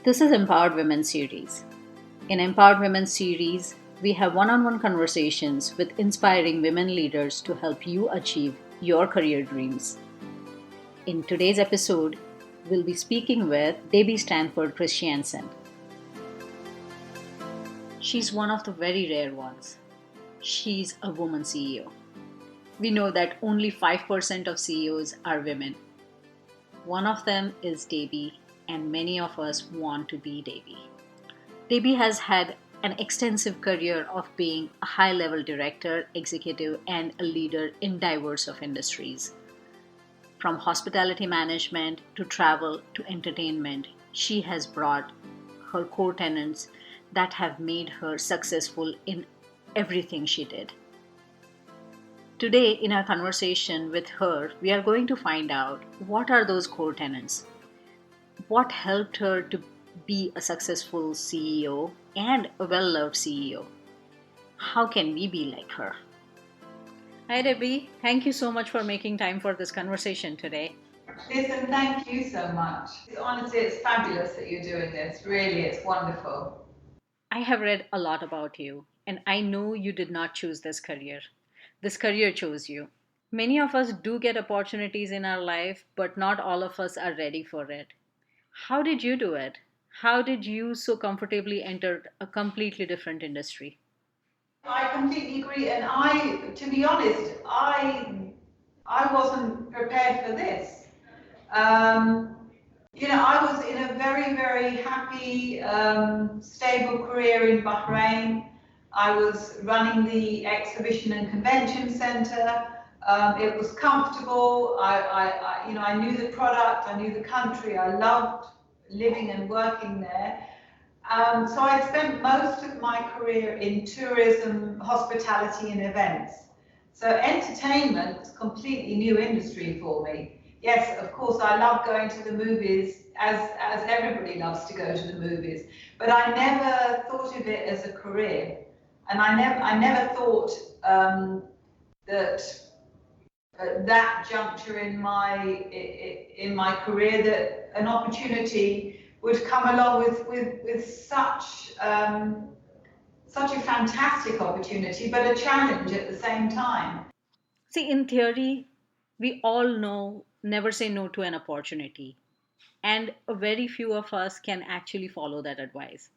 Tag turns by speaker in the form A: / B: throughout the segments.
A: This is Empowered Women series. In Empowered Women series, we have one-on-one conversations with inspiring women leaders to help you achieve your career dreams. In today's episode, we'll be speaking with Debbie Stanford-Kristiansen. She's one of the very rare ones. She's a woman CEO. We know that only 5% of CEOs are women. One of them is Debbie, and many of us want to be Debbie. Debbie has had an extensive career of being a high-level director, executive, and a leader in diverse of industries. From hospitality management to travel to entertainment, she has brought her core tenets that have made her successful in everything she did. Today, in our conversation with her, we are going to find out what are those core tenets, what helped her to be a successful CEO and a well-loved CEO. How can we be like her? Hi Debbie, thank you so much for making time for this conversation today.
B: Listen, thank you so much. Honestly, it's fabulous that you're doing this. Really, it's wonderful.
A: I have read a lot about you, and I know you did not choose this career. This career chose you. Many of us do get opportunities in our life, but not all of us are ready for it. How did you do it? How did you so comfortably enter a completely different industry?
B: I completely agree, and to be honest, I wasn't prepared for this. I was in a very, very happy, stable career in Bahrain. I was running the exhibition and convention center. It was comfortable. I knew the product. I knew the country. I loved living and working there. So I spent most of my career in tourism, hospitality, and events. So entertainment was a completely new industry for me. Yes, of course, I love going to the movies, as everybody loves to go to the movies. But I never thought of it as a career, and I never thought that at that juncture in my career that an opportunity would come along with such a fantastic opportunity, but a challenge at the same time.
A: See, in theory, we all know never say no to an opportunity, and a very few of us can actually follow that advice.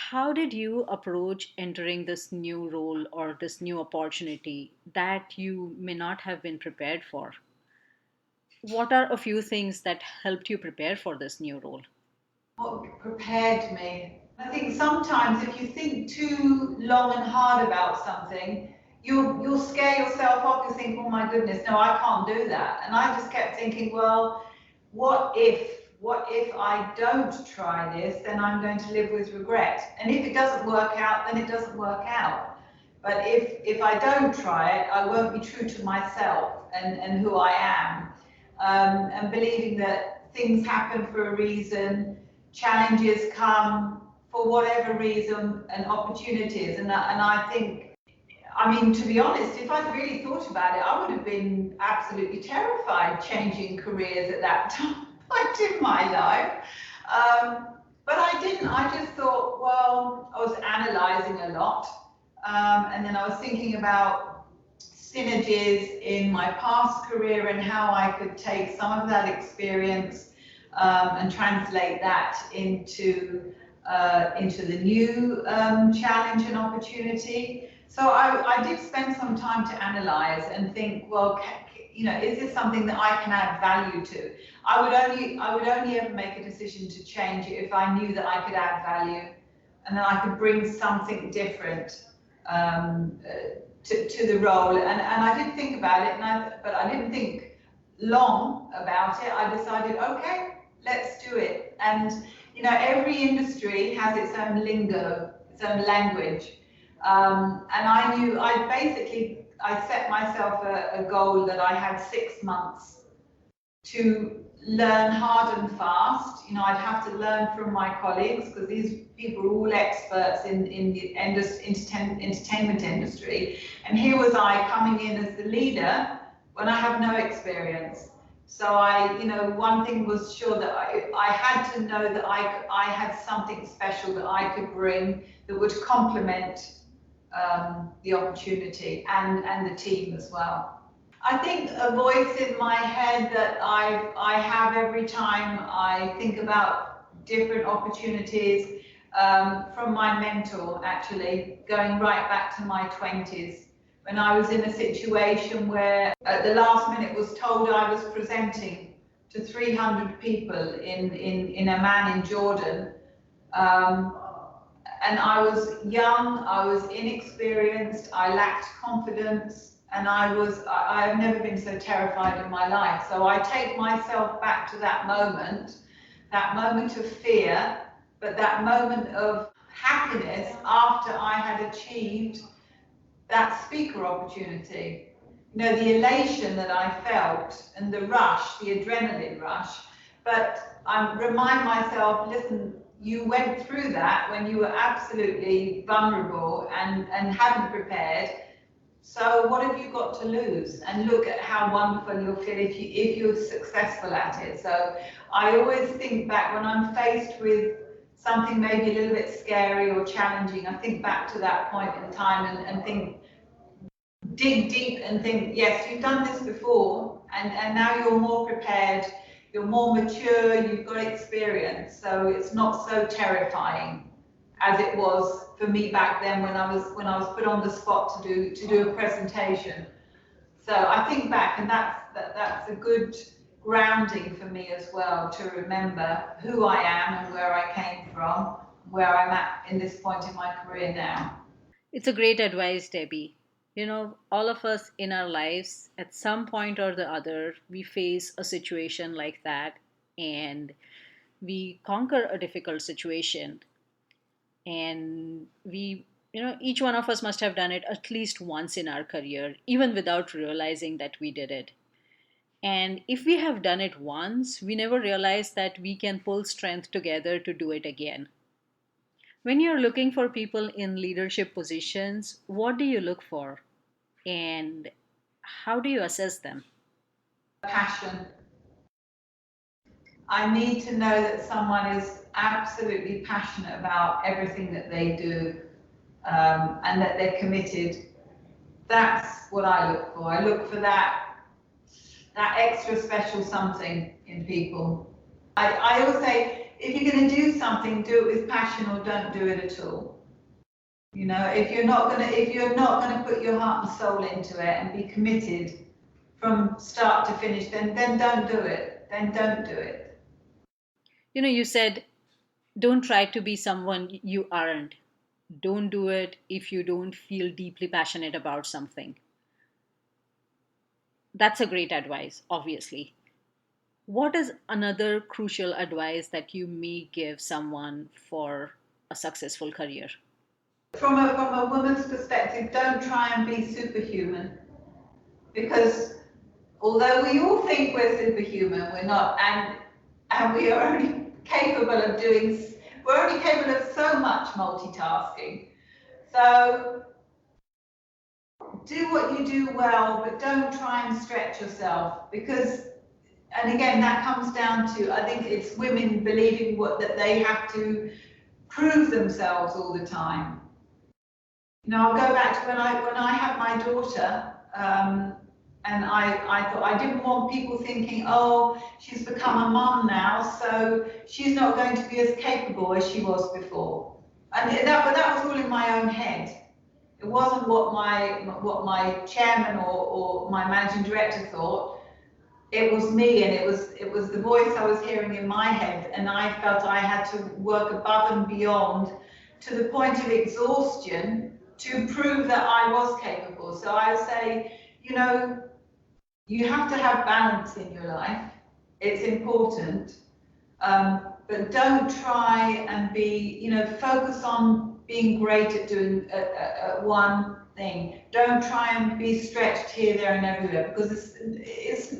A: How did you approach entering this new role or this new opportunity that you may not have been prepared for? What are a few things that helped you prepare for this new role?
B: What prepared me? I think sometimes if you think too long and hard about something, you'll scare yourself off. You think, oh my goodness, no, I can't do that. And I just kept thinking, well, what if I don't try this, then I'm going to live with regret. And if it doesn't work out, then it doesn't work out. But if I don't try it, I won't be true to myself and who I am. And believing that things happen for a reason, challenges come for whatever reason, and opportunities. And I think, I mean, to be honest, if I'd really thought about it, I would have been absolutely terrified changing careers at that point in my life. But I didn't. I just thought, well, I was analysing a lot. And then I was thinking about synergies in my past career and how I could take some of that experience and translate that into the new challenge and opportunity. So I did spend some time to analyze and think, well, is this something that I can add value to? I would only ever make a decision to change it if I knew that I could add value, and then I could bring something different to the role. And I did think about it, but I didn't think long about it. I decided, okay, let's do it. And every industry has its own lingo, its own language. And I set myself a goal that I had 6 months to learn hard and fast. I'd have to learn from my colleagues because these people are all experts in the entertainment industry. And here was I coming in as the leader when I have no experience. So one thing was sure that I had to know that I had something special that I could bring that would complement the opportunity and the team as well. I think a voice in my head that I have every time I think about different opportunities, from my mentor, actually, going right back to my 20s, when I was in a situation where at the last minute was told I was presenting to 300 people in Amman in Jordan. And I was young, I was inexperienced, I lacked confidence, and I have never been so terrified in my life. So I take myself back to that moment of fear, but that moment of happiness after I had achieved that speaker opportunity. The elation that I felt and the rush, the adrenaline rush. But I remind myself, listen, you went through that when you were absolutely vulnerable and hadn't prepared. So what have you got to lose? And look at how wonderful you'll feel if you're successful at it. So I always think back when I'm faced with something maybe a little bit scary or challenging, I think back to that point in time and think, dig deep and think, yes, you've done this before, and now you're more prepared, you're more mature, you've got experience, so it's not so terrifying as it was for me back then when I was put on the spot to do a presentation. So I think back, and that's a good grounding for me as well, to remember who I am and where I came from, where I'm at in this point in my career now.
A: It's a great advice, Debbie. All of us in our lives, at some point or the other, we face a situation like that, and we conquer a difficult situation. And each one of us must have done it at least once in our career, even without realizing that we did it. And if we have done it once, we never realize that we can pull strength together to do it again. When you're looking for people in leadership positions, what do you look for? And how do you assess them?
B: Passion. I need to know that someone is absolutely passionate about everything that they do, and that they're committed. That's what I look for. I look for that extra special something in people. I always say, if you're going to do something, do it with passion or don't do it at all. If you're not going to put your heart and soul into it and be committed from start to finish, then don't do it. Then don't do it.
A: You said, don't try to be someone you aren't. Don't do it if you don't feel deeply passionate about something. That's a great advice, obviously. What is another crucial advice that you may give someone for a successful career?
B: From a woman's perspective, don't try and be superhuman, because although we all think we're superhuman, we're not, and we are only capable of so much multitasking. So do what you do well, but don't try and stretch yourself, because, and again, that comes down to, I think it's women believing that they have to prove themselves all the time. I'll go back to when I had my daughter, and I thought I didn't want people thinking, oh, she's become a mum now, so she's not going to be as capable as she was before. But that was all in my own head. It wasn't what my chairman or my managing director thought. It was me, and it was the voice I was hearing in my head, and I felt I had to work above and beyond to the point of exhaustion to prove that I was capable. So I would say, you have to have balance in your life. It's important, but don't try and focus on being great at doing one thing. Don't try and be stretched here, there, and everywhere, because it's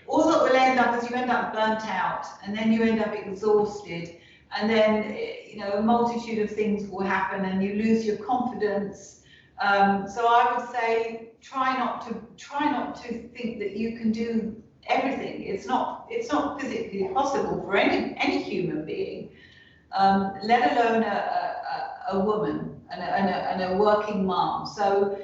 B: all that will end up is you end up burnt out, and then you end up exhausted, and then a multitude of things will happen, and you lose your confidence. So I would say, try not to think that you can do everything. It's not physically possible for any human being, let alone a woman and a working mom. So,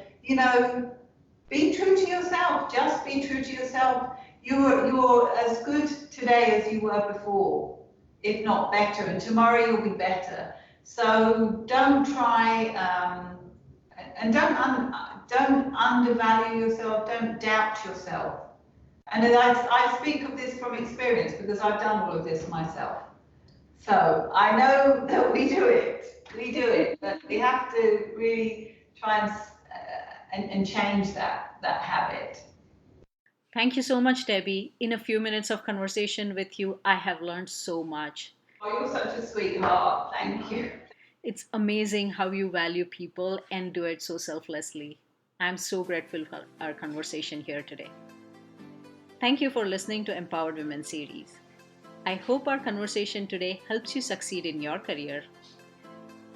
B: be true to yourself. Just be true to yourself. You're as good today as you were before, if not better, and tomorrow you'll be better. So don't try, and don't undervalue yourself. Don't doubt yourself. And I speak of this from experience because I've done all of this myself. So I know that we do it, but we have to really try and change that habit.
A: Thank you so much, Debbie. In a few minutes of conversation with you, I have learned so much.
B: Oh, you're such a sweetheart. Thank you.
A: It's amazing how you value people and do it so selflessly. I'm so grateful for our conversation here today. Thank you for listening to Empowered Women series. I hope our conversation today helps you succeed in your career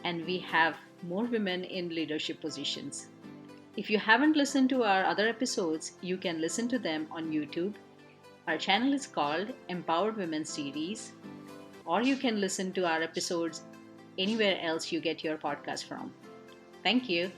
A: and we have more women in leadership positions. If you haven't listened to our other episodes, you can listen to them on YouTube. Our channel is called Empowered Women Series, or you can listen to our episodes anywhere else you get your podcast from. Thank you.